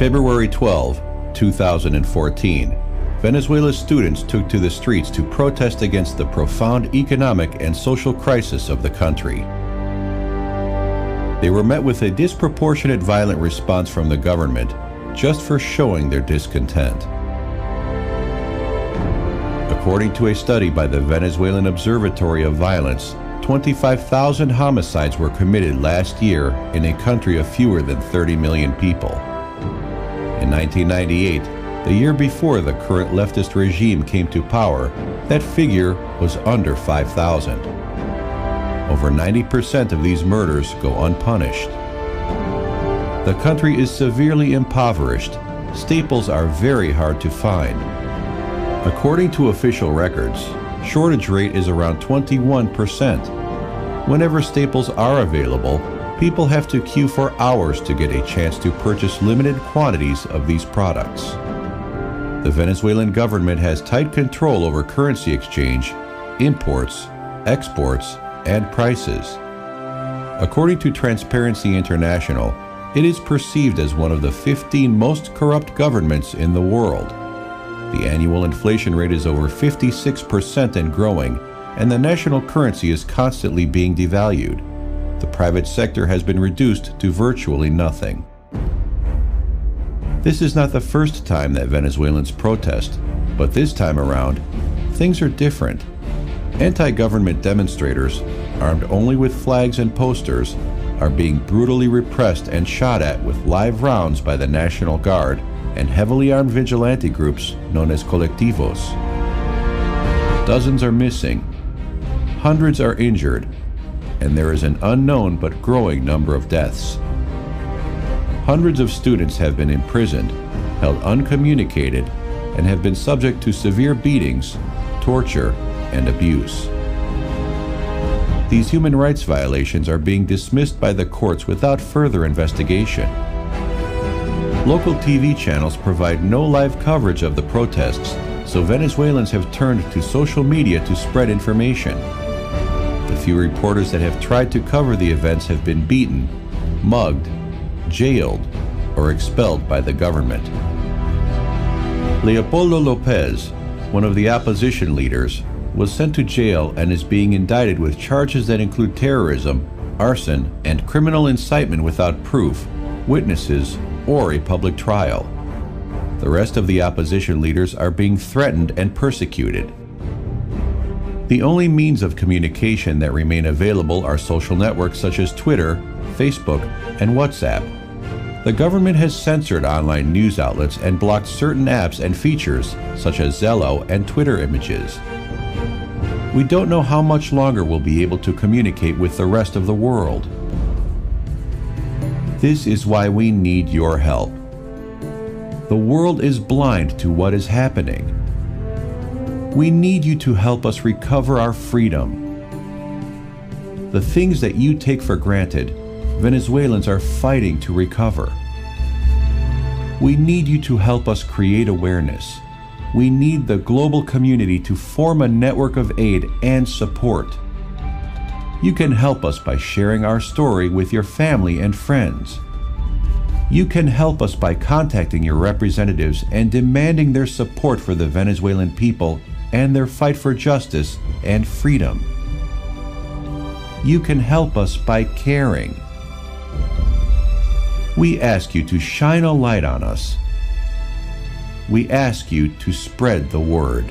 February 12, 2014, Venezuela's students took to the streets to protest against the profound economic and social crisis of the country. They were met with a disproportionate violent response from the government just for showing their discontent. According to a study by the Venezuelan Observatory of Violence, 25,000 homicides were committed last year in a country of fewer than 30 million people. In 1998, the year before the current leftist regime came to power, that figure was under 5,000. Over 90% of these murders go unpunished. The country is severely impoverished. Staples are very hard to find. According to official records, shortage rate is around 21%. Whenever staples are available, people have to queue for hours to get a chance to purchase limited quantities of these products. The Venezuelan government has tight control over currency exchange, imports, exports, and prices. According to Transparency International, it is perceived as one of the 15 most corrupt governments in the world. The annual inflation rate is over 56% and growing, and the national currency is constantly being devalued. The private sector has been reduced to virtually nothing. This is not the first time that Venezuelans protest, but this time around, things are different. Anti-government demonstrators, armed only with flags and posters, are being brutally repressed and shot at with live rounds by the National Guard and heavily armed vigilante groups known as colectivos. Dozens are missing, hundreds are injured, and there is an unknown but growing number of deaths. Hundreds of students have been imprisoned, held uncommunicated, and have been subject to severe beatings, torture, and abuse. These human rights violations are being dismissed by the courts without further investigation. Local TV channels provide no live coverage of the protests, so Venezuelans have turned to social media to spread information. The few reporters that have tried to cover the events have been beaten, mugged, jailed, or expelled by the government. Leopoldo Lopez, one of the opposition leaders, was sent to jail and is being indicted with charges that include terrorism, arson, and criminal incitement without proof, witnesses, or a public trial. The rest of the opposition leaders are being threatened and persecuted. The only means of communication that remain available are social networks such as Twitter, Facebook, and WhatsApp. The government has censored online news outlets and blocked certain apps and features such as Zello and Twitter images. We don't know how much longer we'll be able to communicate with the rest of the world. This is why we need your help. The world is blind to what is happening. We need you to help us recover our freedom. The things that you take for granted, Venezuelans are fighting to recover. We need you to help us create awareness. We need the global community to form a network of aid and support. You can help us by sharing our story with your family and friends. You can help us by contacting your representatives and demanding their support for the Venezuelan people and their fight for justice and freedom. You can help us by caring. We ask you to shine a light on us. We ask you to spread the word.